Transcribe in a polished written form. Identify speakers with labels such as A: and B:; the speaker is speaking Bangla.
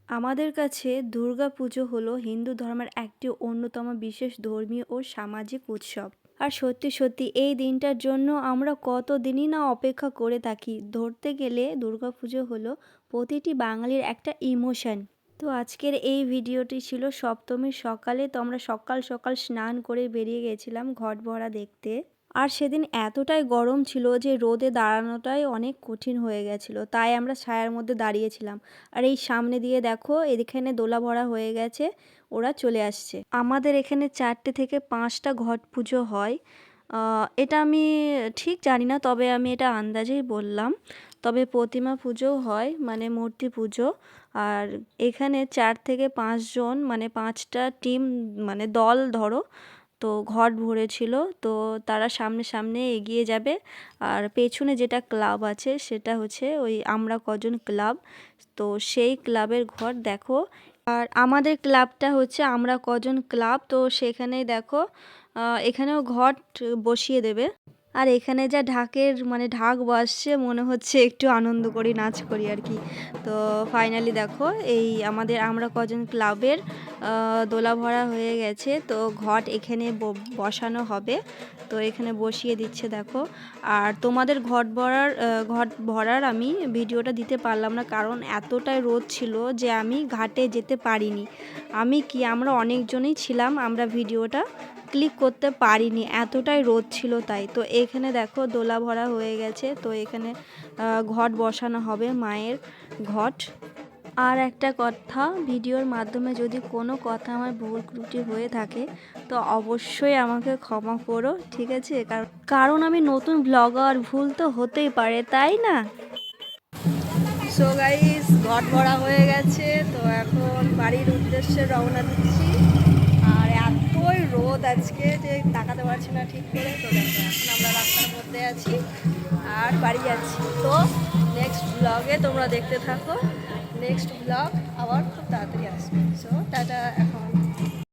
A: আমাদের কাছে দুর্গাপুজো হলো হিন্দু ধর্মের একটি অন্যতম বিশেষ ধর্মীয় ও সামাজিক উৎসব। আর সত্যি সত্যি এই দিনটার জন্য আমরা কতদিনই না অপেক্ষা করে থাকি। ধরতে গেলে দুর্গাপুজো হলো প্রতিটি বাঙালির একটা ইমোশন। তো আজকের এই ভিডিওটি ছিল সপ্তমীর সকালে। তো আমরা সকাল সকাল স্নান করে বেরিয়ে গেছিলাম ঘট ভরা দেখতে। আর সেদিন এতটাই গরম ছিল যে রোদে দাঁড়ানোটাই অনেক কঠিন হয়ে গেছিলো, তাই আমরা ছায়ার মধ্যে দাঁড়িয়েছিলাম। আর এই সামনে দিয়ে দেখো এখানে দোলা ভরা হয়ে গেছে, ওরা চলে আসছে। আমাদের এখানে 4টে থেকে 5টা ঘট পুজো হয়। এটা আমি ঠিক জানি না, তবে আমি এটা আন্দাজেই বললাম। তবে প্রতিমা পুজোও হয়, মানে মূর্তি পুজো। আর এখানে 4 থেকে 5 জন, মানে 5টা টিম, মানে দল ধরো, তো ঘট ভরেছিল। তো তারা সামনে সামনে এগিয়ে যাবে। আর পেছনে যেটা ক্লাব আছে সেটা হচ্ছে ওই আমরা কজন ক্লাব। তো সেই ক্লাবের ঘর দেখো। আর আমাদের ক্লাবটা হচ্ছে আমরা কজন ক্লাব। তো সেখানেই দেখো এখানেও ঘট বসিয়ে দেবে। আর এখানে যা ঢাকের মানে ঢাক বাজছে, মনে হচ্ছে একটু আনন্দ করি, নাচ করি আর কি। তো ফাইনালি দেখো এই আমাদের আমরা কজন ক্লাবের দোলা ভরা হয়ে গেছে। তো ঘট এখানে বসানো হবে। তো এখানে বসিয়ে দিচ্ছে দেখো। আর তোমাদের ঘট ভরার আমি ভিডিওটা দিতে পারলাম না, কারণ এতটাই রোদ ছিল যে আমি ঘাটে যেতে পারিনি। আমরা অনেকজনই ছিলাম, আমরা ভিডিওটা ক্লিক করতে পারিনি, এতটাই রোদ ছিল তাই। তো এখানে দেখো দোলা ভরা হয়ে গেছে। তো এখানে ঘট বসানো হবে, মায়ের ঘট। আর একটা কথা, ভিডিওর মাধ্যমে যদি কোনো কথা আমার ভুল ত্রুটি হয়ে থাকে তো অবশ্যই আমাকে ক্ষমা করো, ঠিক আছে? কারণ আমি নতুন ব্লগার, ভুল তো হতেই পারে, তাই না? সো গাইস, ঘট ভরা হয়ে গেছে। তো এখন বাড়ির উদ্দেশ্যে রওনা দিচ্ছি। আর এতই রোদ আজকে যে তাকাতে পারছি না ঠিক করে। তো দেখো এখন আমরা রাস্তার মধ্যে আছি আর বাড়ি যাচ্ছি। তো নেক্সট ব্লগে তোমরা দেখতে থাকো। নেক্সট ব্লগ আবার খুব তাড়াতাড়ি আসবে। সো টাটা এখন।